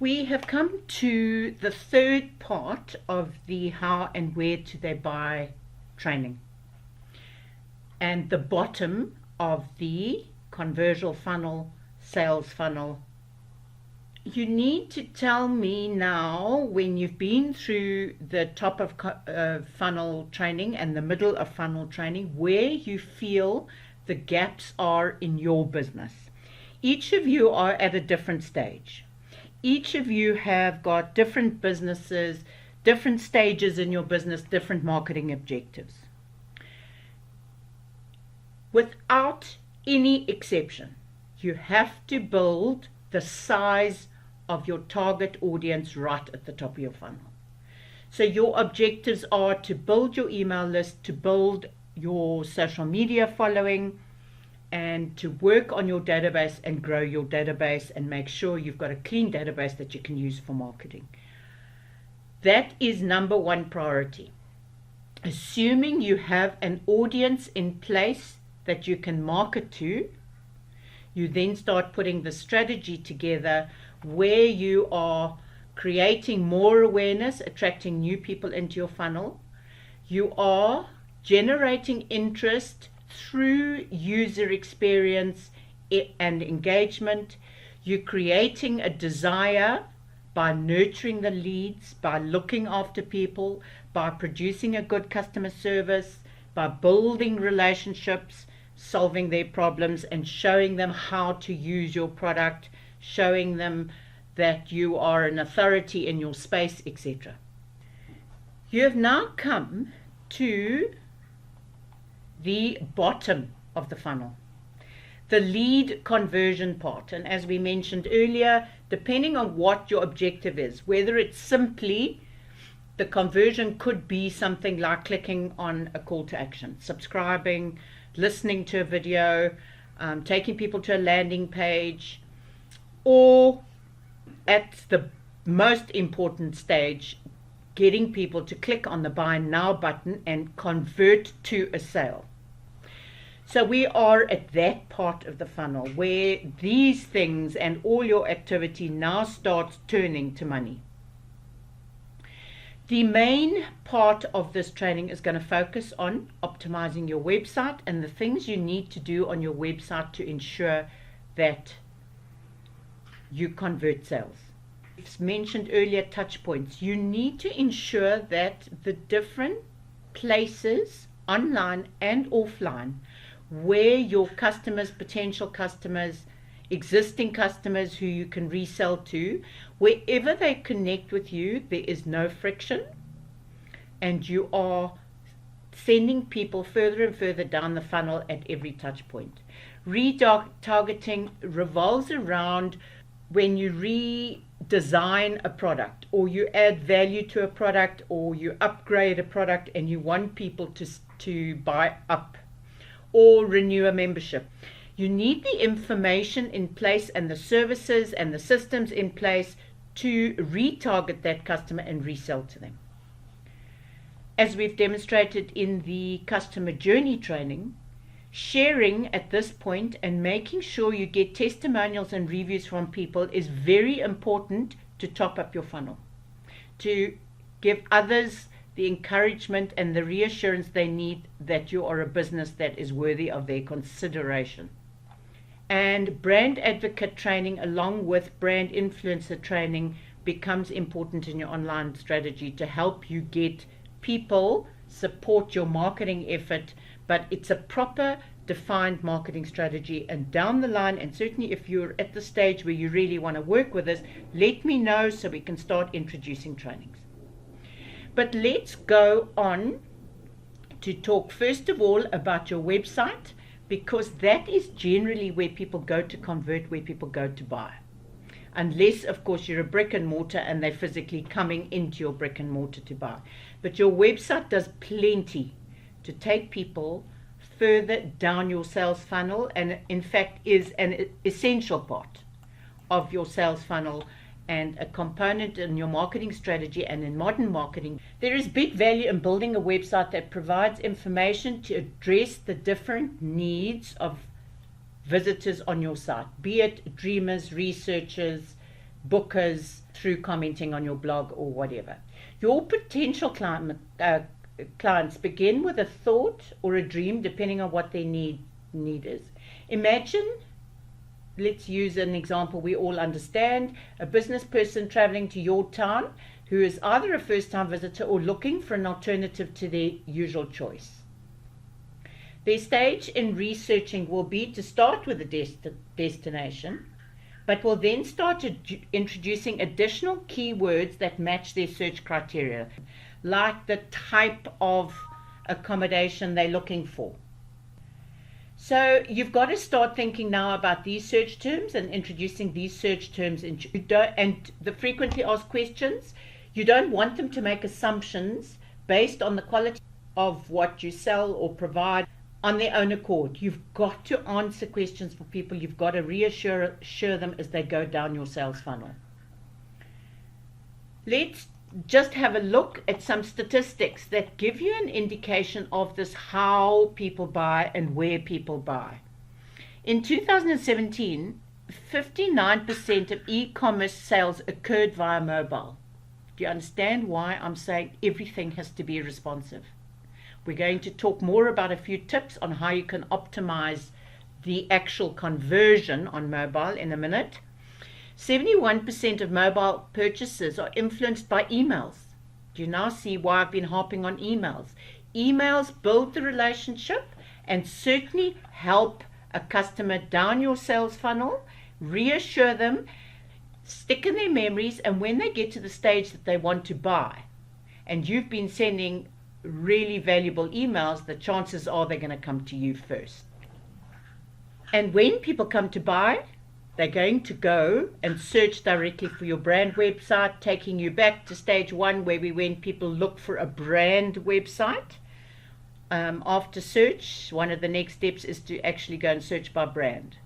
We have come to the third part of the how and where do they buy training, and the bottom of the conversion funnel, sales funnel. You need to tell me now, when you've been through the top of funnel training and the middle of funnel training, where you feel the gaps are in your business. Each of you are at a different stage. Each of you have got different businesses, different stages in your business, different marketing objectives. Without any exception, you have to build the size of your target audience right at the top of your funnel. So your objectives are to build your email list, to build your social media following, and to work on your database and grow your database and make sure you've got a clean database that you can use for marketing. That is number one priority. Assuming you have an audience in place that you can market to, you then start putting the strategy together where you are creating more awareness, attracting new people into your funnel. You are generating interest through user experience and engagement. You're creating a desire by nurturing the leads, by looking after people, by producing a good customer service, by building relationships, solving their problems, and showing them how to use your product, showing them that you are an authority in your space, etc. You have now come to the bottom of the funnel, the lead conversion part. And as we mentioned earlier, depending on what your objective is, whether it's simply the conversion could be something like clicking on a call to action, subscribing, listening to a video, taking people to a landing page, or at the most important stage, getting people to click on the buy now button and convert to a sale. So we are at that part of the funnel where these things and all your activity now starts turning to money. The main part of this training is going to focus on optimizing your website and the things you need to do on your website to ensure that you convert sales. It's mentioned earlier, touch points. You need to ensure that the different places, online and offline, where your customers, potential customers, existing customers who you can resell to, wherever they connect with you, there is no friction, and you are sending people further and further down the funnel at every touch point. Retargeting revolves around when you redesign a product, or you add value to a product, or you upgrade a product and you want people to buy up or renew a membership. You need the information in place and the services and the systems in place to retarget that customer and resell to them. As we've demonstrated in the customer journey training, sharing at this point and making sure you get testimonials and reviews from people is very important to top up your funnel, to give others the encouragement and the reassurance they need that you are a business that is worthy of their consideration. And brand advocate training along with brand influencer training becomes important in your online strategy to help you get people support your marketing effort, but it's a proper defined marketing strategy. And down the line, and certainly if you're at the stage where you really want to work with us, let me know so we can start introducing trainings. But let's go on to talk first of all about your website, because that is generally where people go to convert, where people go to buy. Unless, of course, you're a brick and mortar and they're physically coming into your brick and mortar to buy. But your website does plenty to take people further down your sales funnel, and in fact is an essential part of your sales funnel and a component in your marketing strategy. And in modern marketing, there is big value in building a website that provides information to address the different needs of visitors on your site, be it dreamers, researchers, bookers through commenting on your blog or whatever. Your potential clients begin with a thought or a dream, depending on what their need is. Imagine, let's use an example we all understand, a business person traveling to your town who is either a first-time visitor or looking for an alternative to their usual choice. Their stage in researching will be to start with a destination, but will then start introducing additional keywords that match their search criteria, like the type of accommodation they're looking for. So you've got to start thinking now about these search terms and introducing these search terms and the frequently asked questions. You don't want them to make assumptions based on the quality of what you sell or provide on their own accord. You've got to answer questions for people. You've got to reassure them as they go down your sales funnel. Let's just have a look at some statistics that give you an indication of this, how people buy and where people buy. In 2017, 59% of e-commerce sales occurred via mobile. Do you understand why I'm saying everything has to be responsive? We're going to talk more about a few tips on how you can optimize the actual conversion on mobile in a minute. 71% of mobile purchases are influenced by emails. Do you now see why I've been harping on emails? Emails build the relationship and certainly help a customer down your sales funnel, reassure them, stick in their memories, and when they get to the stage that they want to buy, and you've been sending really valuable emails, the chances are they're going to come to you first. And when people come to buy, they're going to go and search directly for your brand website, taking you back to stage one where we went, people look for a brand website. After search, one of the next steps is to actually go and search by brand.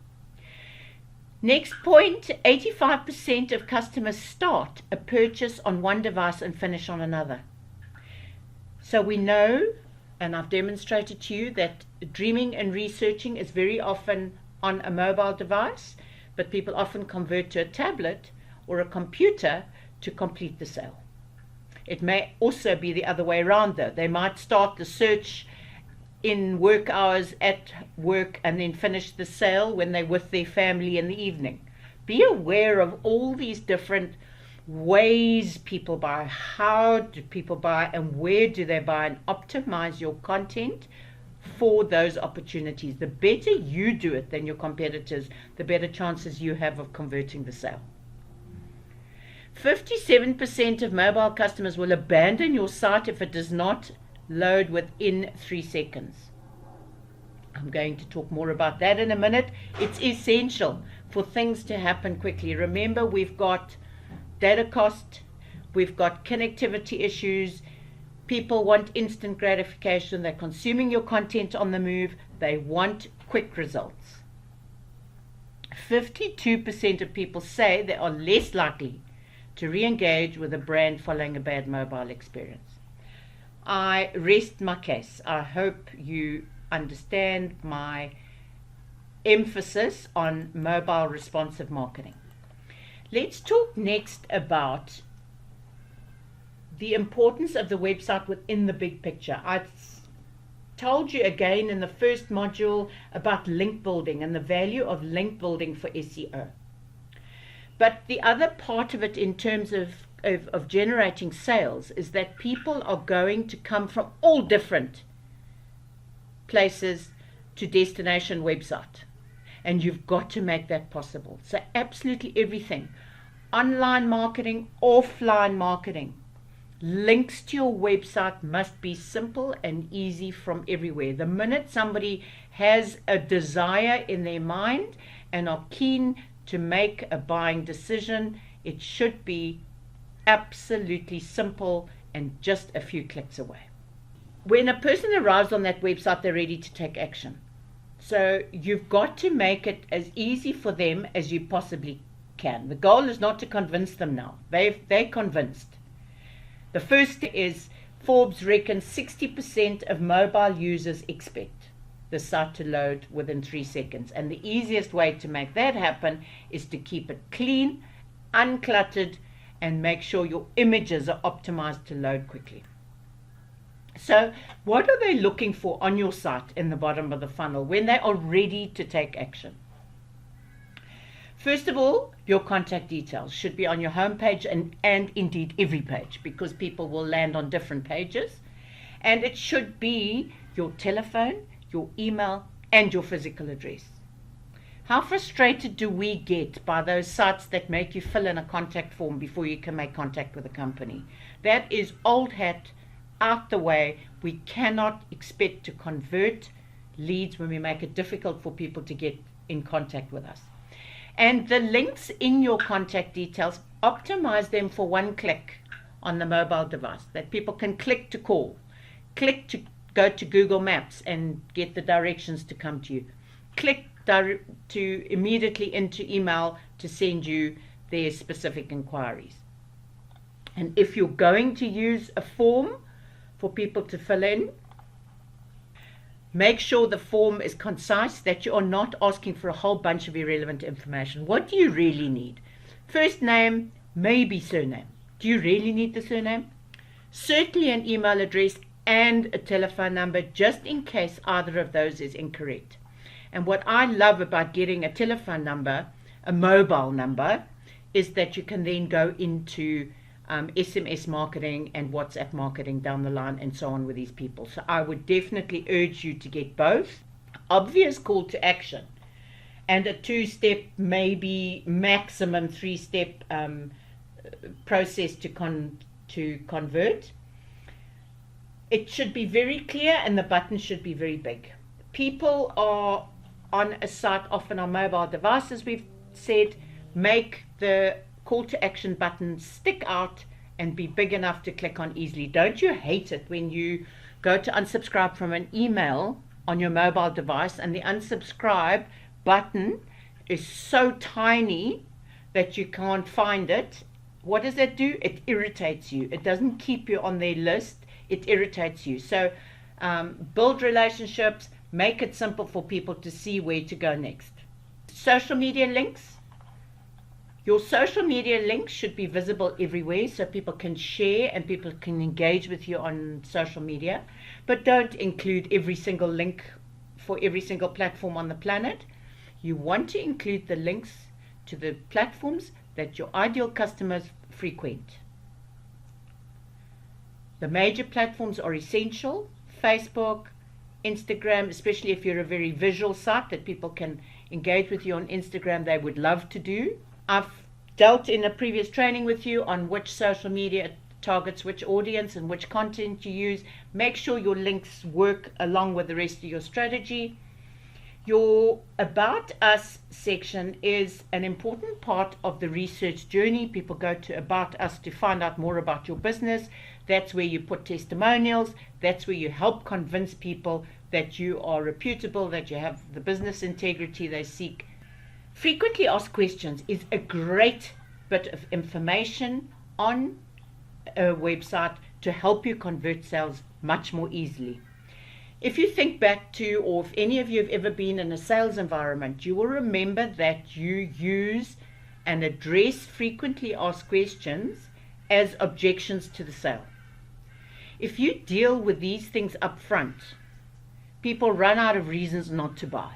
Next point, 85% of customers start a purchase on one device and finish on another. So we know, and I've demonstrated to you, that dreaming and researching is very often on a mobile device, but people often convert to a tablet or a computer to complete the sale. It may also be the other way around though. They might start the search in work hours at work and then finish the sale when they're with their family in the evening. Be aware of all these different ways people buy, how do people buy, and where do they buy, and optimize your content for those opportunities. The better you do it than your competitors, the better chances you have of converting the sale. 57% of mobile customers will abandon your site if it does not load within 3 seconds. I'm going to talk more about that in a minute. It's essential for things to happen quickly. Remember, we've got data cost, we've got connectivity issues. People want instant gratification. They're consuming your content on the move. They want quick results. 52% of people say they are less likely to re-engage with a brand following a bad mobile experience. I rest my case. I hope you understand my emphasis on mobile responsive marketing. Let's talk next about the importance of the website within the big picture. I told you again in the first module about link building and the value of link building for SEO. But the other part of it in terms of generating sales is that people are going to come from all different places to destination website. And you've got to make that possible. So absolutely everything. Online marketing, offline marketing. Links to your website must be simple and easy from everywhere. The minute somebody has a desire in their mind and are keen to make a buying decision, it should be absolutely simple and just a few clicks away. When a person arrives on that website, they're ready to take action. So you've got to make it as easy for them as you possibly can. The goal is not to convince them now. They're convinced. The first is Forbes reckons 60% of mobile users expect the site to load within 3 seconds. And the easiest way to make that happen is to keep it clean uncluttered, and make sure your images are optimized to load quickly. So what are they looking for on your site in the bottom of the funnel when they are ready to take action? First of all, your contact details should be on your homepage and indeed every page, because people will land on different pages. And it should be your telephone, your email, and your physical address. How frustrated do we get by those sites that make you fill in a contact form before you can make contact with a company? That is old hat, out the way. We cannot expect to convert leads when we make it difficult for people to get in contact with us. And the links in your contact details, optimize them for one click on the mobile device, that people can click to call, click to go to Google Maps and get the directions to come to you, click to immediately into email to send you their specific inquiries. And if you're going to use a form for people to fill in, make sure the form is concise, that you are not asking for a whole bunch of irrelevant information. What do you really need? First name, maybe surname. Do you really need the surname? Certainly an email address and a telephone number, just in case either of those is incorrect. And what I love about getting a telephone number, a mobile number, is that you can then go into SMS marketing and WhatsApp marketing down the line and so on with these people. So I would definitely urge you to get both. Obvious call to action and a 2-step, maybe maximum 3-step process to convert. It should be very clear and the button should be very big. People are on a site often on mobile devices, we've said. Make the call to action button stick out and be big enough to click on easily. Don't you hate it when you go to unsubscribe from an email on your mobile device and the unsubscribe button is so tiny that you can't find it? What does that do? It irritates you. It doesn't keep you on their list. It irritates you. So build relationships, make it simple for people to see where to go next. Social media links. Your social media links should be visible everywhere so people can share and people can engage with you on social media. But don't include every single link for every single platform on the planet. You want to include the links to the platforms that your ideal customers frequent. The major platforms are essential. Facebook, Instagram, especially if you're a very visual site that people can engage with you on Instagram, they would love to do. I've dealt in a previous training with you on which social media targets which audience and which content you use. Make sure your links work along with the rest of your strategy. Your About Us section is an important part of the research journey. People go to About Us to find out more about your business. That's where you put testimonials. That's where you help convince people that you are reputable, that you have the business integrity they seek. Frequently asked questions is a great bit of information on a website to help you convert sales much more easily. If you think back to, or if any of you have ever been in a sales environment, you will remember that you use and address frequently asked questions as objections to the sale. If you deal with these things up front, people run out of reasons not to buy.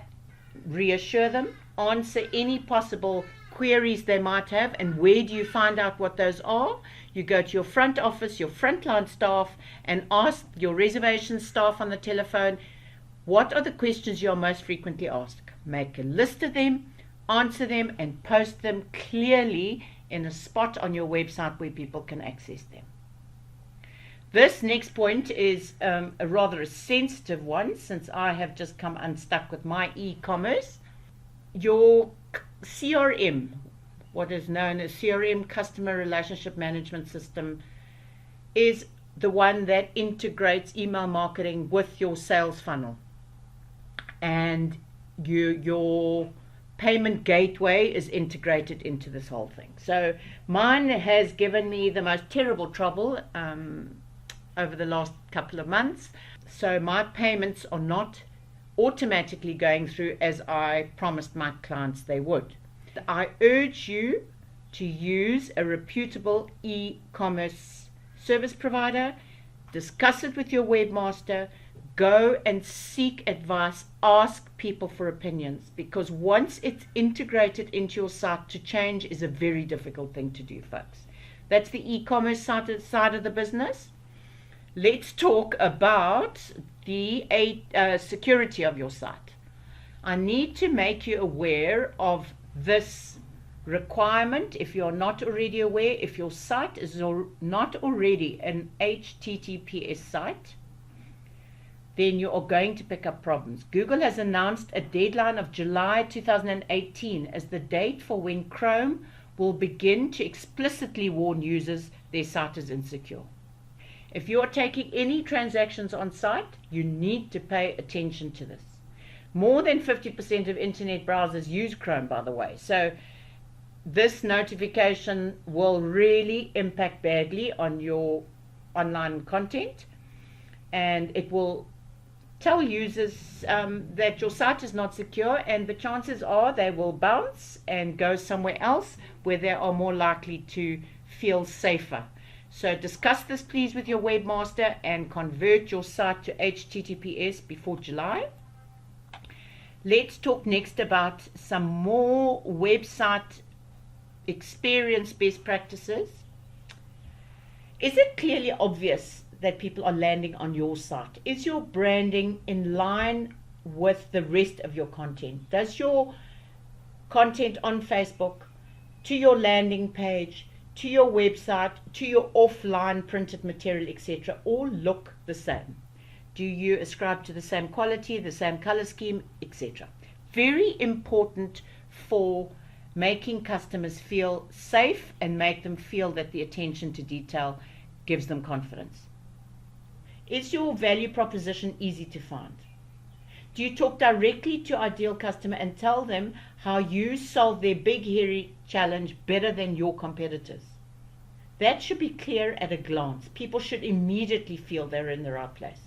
Reassure them, answer any possible queries they might have, and where do you find out what those are? You go to your front office, your frontline staff, and ask your reservation staff on the telephone, what are the questions you are most frequently asked? Make a list of them, answer them, and post them clearly in a spot on your website where people can access them. This next point is a rather sensitive one, since I have just come unstuck with my e-commerce. Your CRM, what is known as CRM, Customer Relationship Management System, is the one that integrates email marketing with your sales funnel. And your payment gateway is integrated into this whole thing. So mine has given me the most terrible trouble over the last couple of months. So my payments are not automatically going through as I promised my clients they would. I urge you to use a reputable e-commerce service provider. Discuss it with your webmaster. Go and seek advice. Ask people for opinions, because once it's integrated into your site, to change is a very difficult thing to do, folks. That's the e-commerce side of the business. Let's talk about the security of your site. I need to make you aware of this requirement. If you're not already aware, if your site is not already an HTTPS site, then you are going to pick up problems. Google has announced a deadline of July 2018 as the date for when Chrome will begin to explicitly warn users their site is insecure. If you are taking any transactions on site, you need to pay attention to this. More than 50% of internet browsers use Chrome, by the way. So this notification will really impact badly on your online content, and it will tell users that your site is not secure, and the chances are they will bounce and go somewhere else where they are more likely to feel safer. So discuss this please with your webmaster and convert your site to HTTPS before July. Let's talk next about some more website experience best practices. Is it clearly obvious that people are landing on your site? Is your branding in line with the rest of your content? Does your content on Facebook, to your landing page, to your website, to your offline printed material, etc., all look the same? Do you ascribe to the same quality, the same color scheme, etc.? Very important for making customers feel safe and make them feel that the attention to detail gives them confidence. Is your value proposition easy to find? Do you talk directly to your ideal customer and tell them how you solve their big hairy challenge better than your competitors? That should be clear at a glance. People should immediately feel they're in the right place.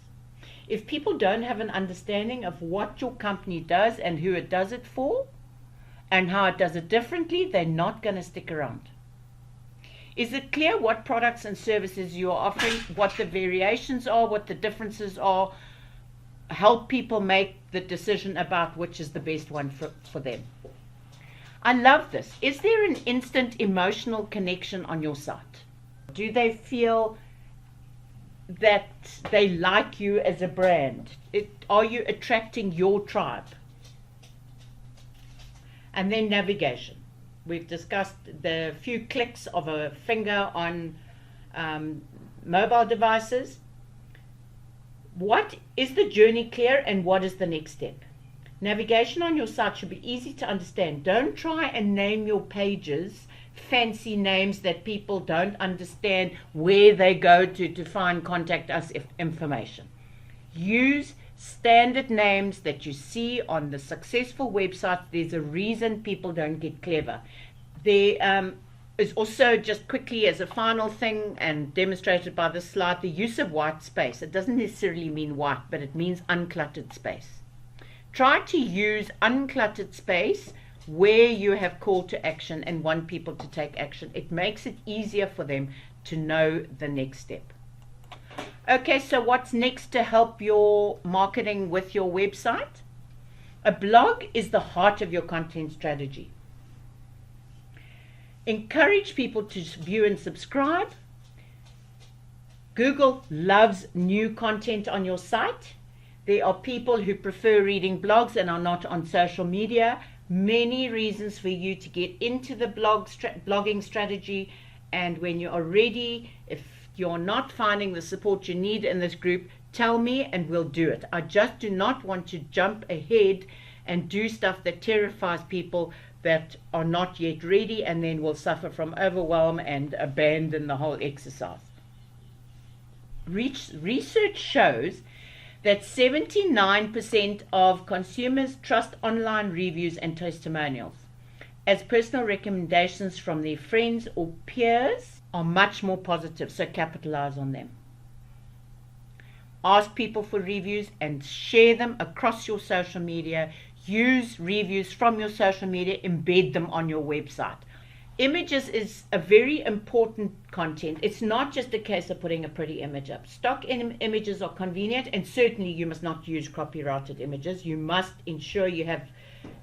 If people don't have an understanding of what your company does and who it does it for and how it does it differently, they're not going to stick around. Is it clear what products and services you are offering, what the variations are, what the differences are? Help people make the decision about which is the best one for them. I love this. Is there an instant emotional connection on your site? Do they feel that they like you as a brand? Are you attracting your tribe? And then navigation. We've discussed the few clicks of a finger on mobile devices. What is the journey clear, and what is the next step? Navigation on your site should be easy to understand. Don't try and name your pages fancy names that people don't understand where they go to find contact us information. Use standard names that you see on the successful websites. There's a reason people don't get clever. There is also, just quickly as a final thing and demonstrated by this slide, the use of white space. It doesn't necessarily mean white, but it means uncluttered space. Try to use uncluttered space where you have call to action and want people to take action. It makes it easier for them to know the next step. Okay, so what's next to help your marketing with your website? A blog is the heart of your content strategy. Encourage people to view and subscribe. Google loves new content on your site. There are people who prefer reading blogs and are not on social media. Many reasons for you to get into the blogging strategy, and when you are ready, if you're not finding the support you need in this group, tell me and we'll do it. I just do not want to jump ahead and do stuff that terrifies people that are not yet ready and then will suffer from overwhelm and abandon the whole exercise. Research shows that 79% of consumers trust online reviews and testimonials, as personal recommendations from their friends or peers are much more positive, so capitalize on them. Ask people for reviews and share them across your social media. Use reviews from your social media, embed them on your website. Images is a very important content. It's not just a case of putting a pretty image up. Stock images are convenient, and certainly you must not use copyrighted images. You must ensure you have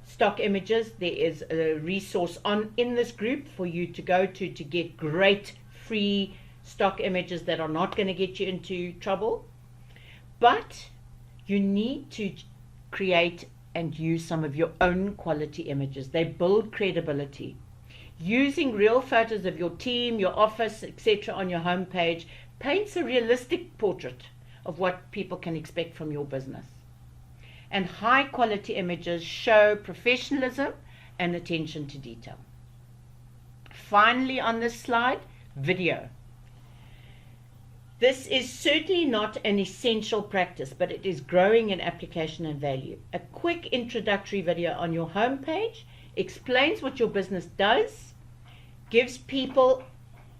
stock images. There is a resource in this group for you to go to get great free stock images that are not going to get you into trouble. But you need to create and use some of your own quality images. They build credibility. Using real photos of your team, your office, etc. on your homepage paints a realistic portrait of what people can expect from your business. And high quality images show professionalism and attention to detail. Finally, on this slide, video. This is certainly not an essential practice, but it is growing in application and value. A quick introductory video on your homepage explains what your business does, gives people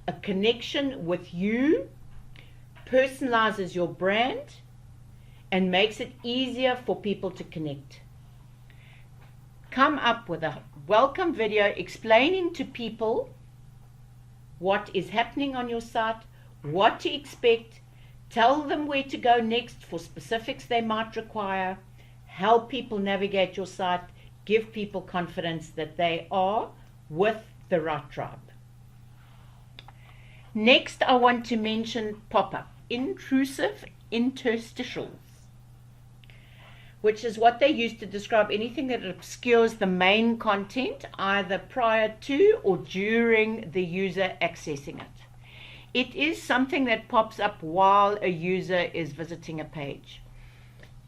a connection with you, personalizes your brand, and makes it easier for people to connect. Come up with a welcome video explaining to people what is happening on your site, what to expect, tell them where to go next for specifics they might require, help people navigate your site, give people confidence that they are with the right tribe. Next, I want to mention pop-up, intrusive interstitials, which is what they use to describe anything that obscures the main content, either prior to or during the user accessing it. It is something that pops up while a user is visiting a page.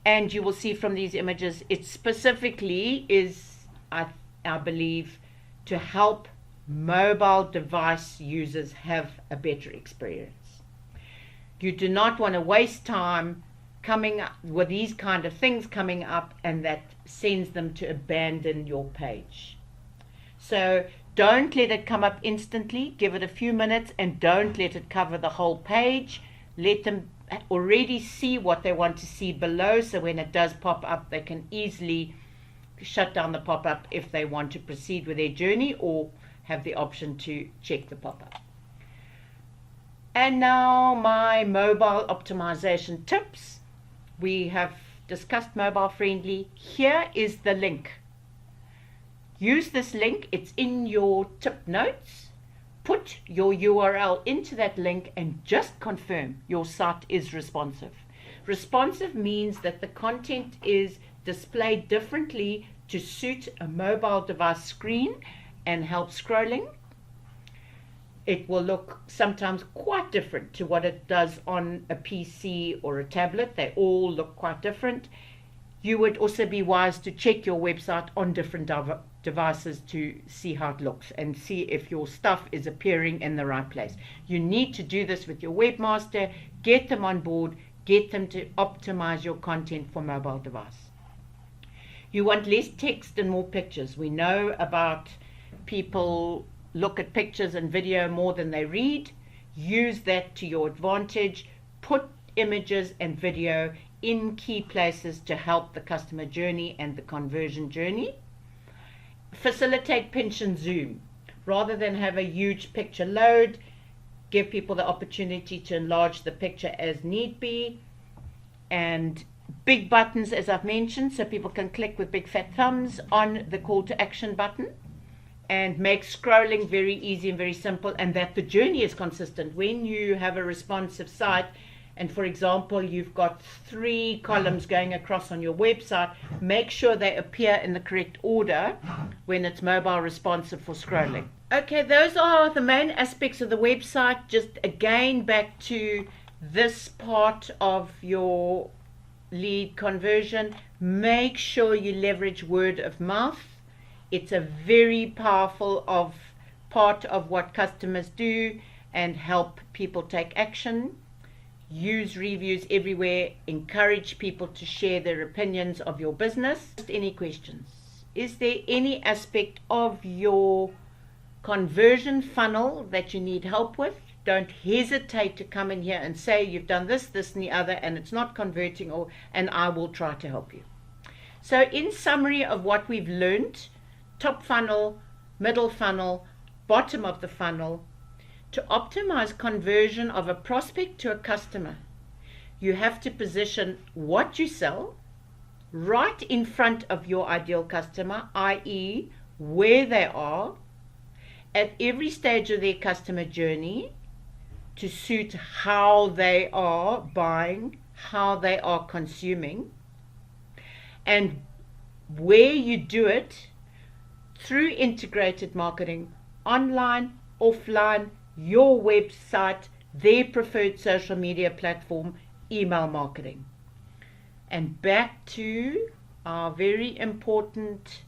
And you will see from these images, it specifically is, I believe, to help mobile device users have a better experience. You do not want to waste time coming up with these kind of things coming up, and that sends them to abandon your page. So don't let it come up instantly. Give it a few minutes, and don't let it cover the whole page. Let them already see what they want to see below, so when it does pop up, they can easily shut down the pop-up if they want to proceed with their journey, or have the option to check the pop-up. And now my mobile optimization tips. We have discussed mobile friendly. Here is the link. Use this link. It's in your tip notes. Put your URL into that link and just confirm your site is responsive. Responsive means that the content is displayed differently to suit a mobile device screen and help scrolling. It will look sometimes quite different to what it does on a PC or a tablet. They all look quite different. You would also be wise to check your website on different devices to see how it looks and see if your stuff is appearing in the right place. You need to do this with your webmaster. Get them on board. Get them to optimize your content for mobile device. You want less text and more pictures. We know about people look at pictures and video more than they read. Use that to your advantage. Put images and video in key places to help the customer journey and the conversion journey. Facilitate pinch and zoom. Rather than have a huge picture load, give people the opportunity to enlarge the picture as need be. And big buttons, as I've mentioned, so people can click with big fat thumbs on the call to action button, and make scrolling very easy and very simple, and that the journey is consistent. When you have a responsive site, and for example, you've got 3 columns going across on your website, make sure they appear in the correct order when it's mobile responsive for scrolling. Okay, those are the main aspects of the website. Just again, back to this part of your lead conversion, make sure you leverage word of mouth. It's a very powerful part of what customers do and help people take action. Use reviews everywhere. Encourage people to share their opinions of your business. Any questions? Is there any aspect of your conversion funnel that you need help with? Don't hesitate to come in here and say you've done this, this, and the other, and it's not converting, and I will try to help you. So in summary of what we've learned, top funnel, middle funnel, bottom of the funnel, to optimize conversion of a prospect to a customer, you have to position what you sell right in front of your ideal customer, i.e., where they are at every stage of their customer journey, to suit how they are buying, how they are consuming, and where you do it through integrated marketing, online, offline, your website, their preferred social media platform, email marketing. And back to our very important,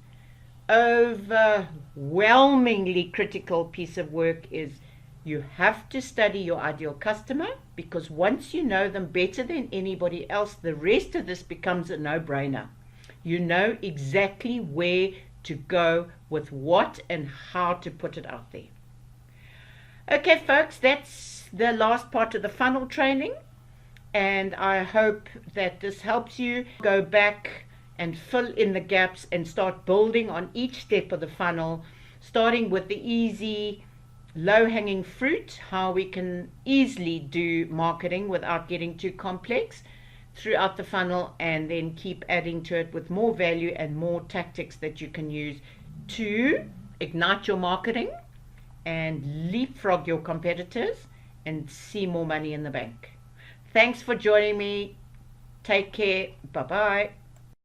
overwhelmingly critical piece of work is you have to study your ideal customer, because once you know them better than anybody else, the rest of this becomes a no-brainer. You know exactly where to go with what and how to put it out there. Okay, folks, that's the last part of the funnel training, and I hope that this helps you go back and fill in the gaps and start building on each step of the funnel, starting with the easy, low-hanging fruit, how we can easily do marketing without getting too complex throughout the funnel, and then keep adding to it with more value and more tactics that you can use to ignite your marketing and leapfrog your competitors and see more money in the bank. Thanks for joining me. Take care. Bye-bye.